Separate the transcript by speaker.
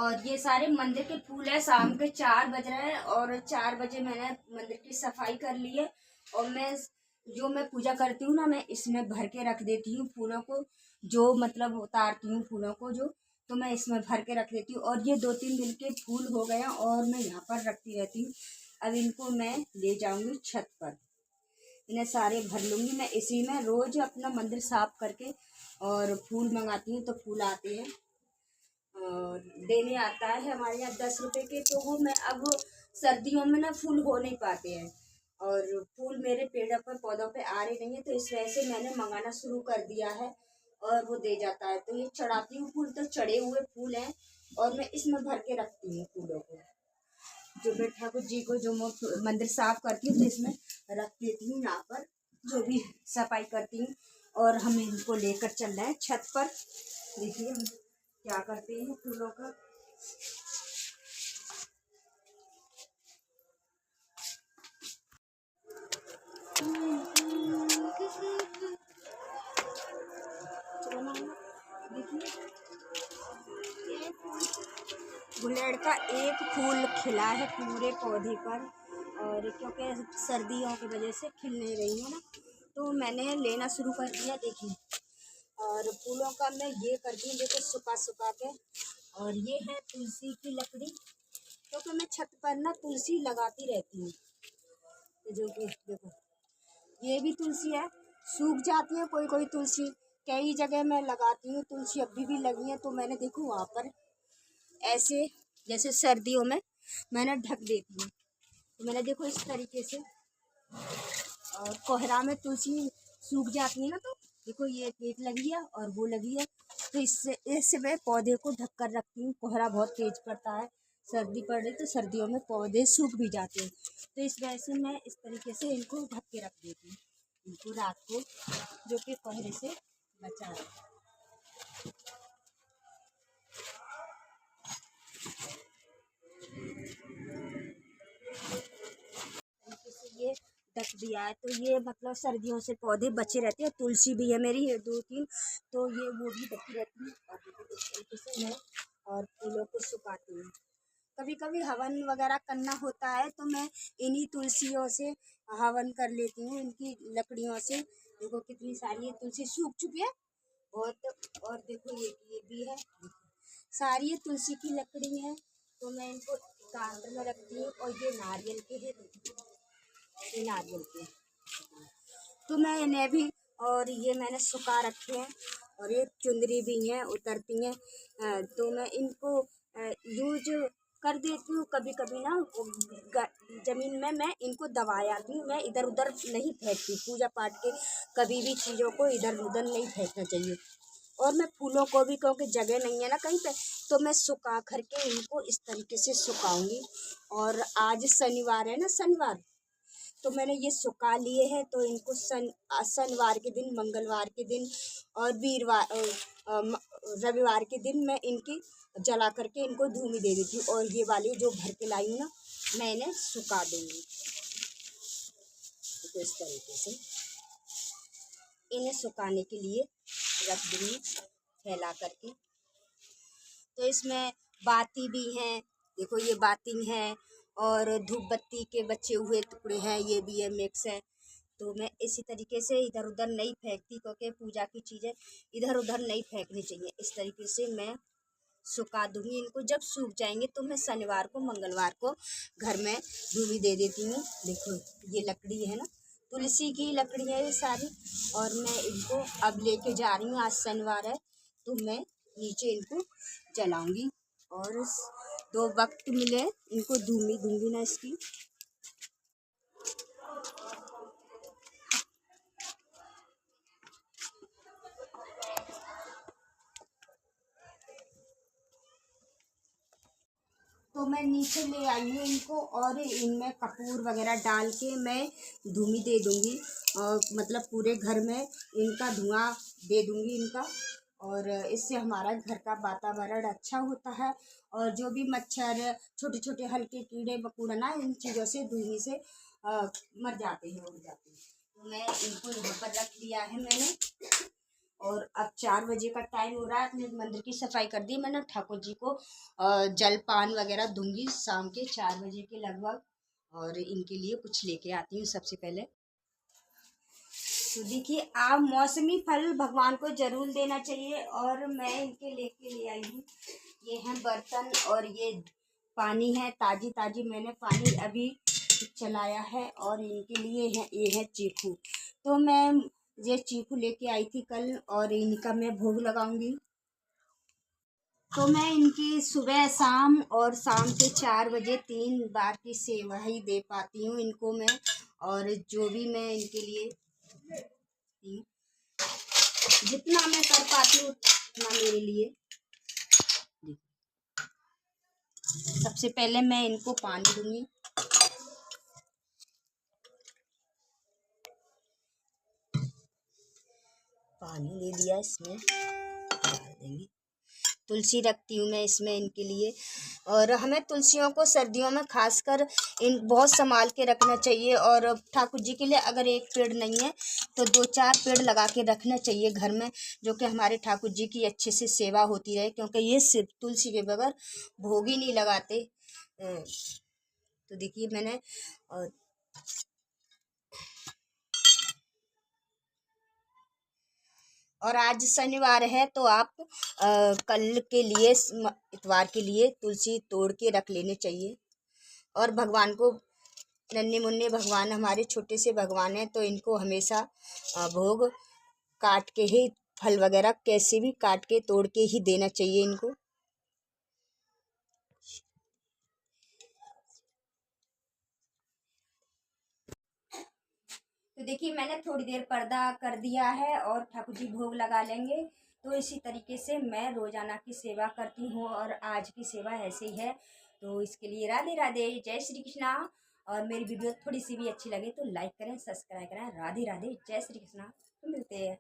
Speaker 1: और ये सारे मंदिर के फूल है। शाम के 4 बज रहे हैं और 4 बजे मैंने मंदिर की सफाई कर ली है। और मैं पूजा करती हूँ ना, मैं इसमें भर के रख देती हूँ फूलों को, जो मतलब उतारती हूँ फूलों को जो, तो मैं इसमें भर के रख देती हूँ। और ये 2-3 दिन के फूल हो गए हैं और मैं यहाँ पर रखती रहती हूँ। अब इनको मैं ले जाऊँगी छत पर, इन्हें सारे भर लूँगी। मैं इसी में रोज़ अपना मंदिर साफ करके और फूल मंगाती हूँ, तो फूल आते हैं और देने आता है हमारे यहाँ 10 रुपए के। तो वो मैं अब सर्दियों में ना फूल हो नहीं पाते हैं और फूल मेरे पेड़ों पर पौधों पे आ रहे नहीं है, तो इस वजह से मैंने मंगाना शुरू कर दिया है और वो दे जाता है। तो ये चढ़ाती हूँ फूल, तो चढ़े हुए फूल हैं और मैं इसमें भर के रखती हूँ फूलों को। जो मैं ठाकुर जी को जो मंदिर साफ करती हूँ तो इसमें रख देती हूँ, यहाँ पर जो भी सफाई करती हूँ। और हम इनको लेकर चल रहे हैं छत पर। देखिए हम क्या करते हैं फूलों का। देखिए गुलेड़ का एक फूल खिला है पूरे पौधे पर, और क्योंकि सर्दियों की वजह से खिल नहीं रही है ना, तो मैंने लेना शुरू कर दिया। देखिए और फूलों का मैं ये करती हूँ, देखो सुखा सुखा के। और ये है तुलसी की लकड़ी, क्योंकि मैं छत पर ना तुलसी लगाती रहती हूँ। तो जो कि देखो ये भी तुलसी है, सूख जाती है कोई कोई तुलसी, कई जगह मैं लगाती हूँ तुलसी, अभी भी लगी है। तो मैंने देखो वहाँ पर ऐसे जैसे सर्दियों में मैंने ढक देती हूँ, तो मैंने देखो इस तरीके से। और कोहरा में तुलसी सूख जाती है ना, तो देखो ये एक लगी है और वो लगी है, तो इससे मैं पौधे को ढक कर रखती हूँ। कोहरा बहुत तेज पड़ता है, सर्दी पड़ रही तो सर्दियों में पौधे सूख भी जाते हैं, तो इस वजह से मैं इस तरीके से इनको ढक के रख देती हूँ इनको रात को, जो कि कोहरे से बचा है। ये ढक दिया है, तो ये मतलब सर्दियों से पौधे बचे रहते हैं। तुलसी भी है मेरी 2-3, तो ये वो भी ढकी रहती है। और इस तरीके से मैं और फूलों को सुखाती हूँ। कभी कभी हवन वगैरह करना होता है तो मैं इन्हीं तुलसियों से हवन कर लेती हूँ, इनकी लकड़ियों से। देखो कितनी सारी ये तुलसी सूख चुकी है बहुत। और देखो ये भी है, सारी ये तुलसी की लकड़ी है, तो मैं इनको कांट में रखती हूँ। और ये नारियल के है, ये नारियल के, तो मैं इन्हें भी, और ये मैंने सुखा रखे हैं और ये चुंदरी भी हैं उतरती हैं, तो मैं इनको यूज कर देती हूँ। कभी कभी ना जमीन में मैं इनको दबा आती हूँ, मैं इधर उधर नहीं फेंकती। पूजा पाठ के कभी भी चीज़ों को इधर उधर नहीं फेंकना चाहिए। और मैं फूलों को भी, क्योंकि जगह नहीं है ना कहीं पे, तो मैं सुखा करके इनको इस तरीके से सुखाऊंगी। और आज शनिवार है ना, शनिवार, तो मैंने ये सुखा लिए हैं, तो इनको शनिवार के दिन, मंगलवार के दिन और रविवार के दिन मैं इनकी जला करके इनको धूमी दे देती हूँ। और ये वाली जो भर के लाई हूँ ना, मैं इन्हें सुखा दूँगी। तो इस तरीके से इन्हें सुखाने के लिए रख दूँगी फैला करके। तो इसमें बाती भी हैं, देखो ये बाती हैं और धूप बत्ती के बचे हुए टुकड़े हैं, ये भी है, मिक्स है। तो मैं इसी तरीके से इधर उधर नहीं फेंकती, क्योंकि पूजा की चीज़ें इधर उधर नहीं फेंकनी चाहिए। इस तरीके से मैं सुखा दूँगी इनको। जब सूख जाएंगे तो मैं शनिवार को, मंगलवार को घर में धूमी दे देती हूँ। देखो ये लकड़ी है ना, तुलसी की लकड़ी है ये सारी। और मैं इनको अब लेके जा रही हूँ, आज शनिवार है तो मैं नीचे इनको जलाऊंगी। और 2 वक्त मिले इनको धूमी दूंगी ना इसकी। तो मैं नीचे ले आई हूँ इनको और इनमें कपूर वगैरह डाल के मैं धूमी दे दूँगी। और मतलब पूरे घर में इनका धुआं दे दूँगी इनका। और इससे हमारा घर का वातावरण अच्छा होता है। और जो भी मच्छर, छोटे छोटे हल्के कीड़े मकोड़ा ना, इन चीज़ों से धुएं से मर जाते हैं, उड़ जाते हैं। तो मैं इनको यहाँ पर रख दिया है मैंने। और अब 4 बजे का टाइम हो रहा है। अपने मंदिर की सफाई कर दी मैंने। ठाकुर जी को जलपान वगैरह दूंगी शाम के 4 बजे के लगभग। और इनके लिए कुछ लेके आती हूँ सबसे पहले। तो देखिए, आप मौसमी फल भगवान को जरूर देना चाहिए। और मैं इनके लेके ले आई हूँ, ये हैं बर्तन और ये पानी है ताजी ताजी, मैंने पानी अभी चलाया है। और इनके लिए है, ये है चीकू। तो मैं ये चीकू लेके आई थी कल, और इनका मैं भोग लगाऊंगी। तो मैं इनकी सुबह शाम और शाम के 4 बजे 3 बार की सेवा ही दे पाती हूँ इनको मैं। और जो भी मैं इनके लिए जितना मैं कर पाती हूँ उतना मेरे लिए। सबसे पहले मैं इनको पानी दूंगी। पानी दे दिया, इसमें डाल देंगे। तुलसी रखती हूँ मैं इसमें इनके लिए। और हमें तुलसियों को सर्दियों में खासकर इन बहुत संभाल के रखना चाहिए। और ठाकुर जी के लिए अगर एक पेड़ नहीं है तो 2-4 पेड़ लगा के रखना चाहिए घर में, जो कि हमारे ठाकुर जी की अच्छे से सेवा होती रहे। क्योंकि ये सिर्फ तुलसी के बगैर भोग ही नहीं लगाते। तो देखिए मैंने और आज शनिवार है तो आप कल के लिए इतवार के लिए तुलसी तोड़ के रख लेने चाहिए। और भगवान को, नन्हे मुन्ने भगवान हमारे छोटे से भगवान हैं, तो इनको हमेशा भोग काट के ही, फल वगैरह कैसे भी काट के तोड़ के ही देना चाहिए इनको। तो देखिए मैंने थोड़ी देर पर्दा कर दिया है और ठाकुर जी भोग लगा लेंगे। तो इसी तरीके से मैं रोजाना की सेवा करती हूँ और आज की सेवा ऐसे ही है। तो इसके लिए राधे राधे, जय श्री कृष्णा। और मेरी वीडियो थोड़ी सी भी अच्छी लगे तो लाइक करें, सब्सक्राइब करें। राधे राधे, जय श्री कृष्णा। तो मिलते हैं।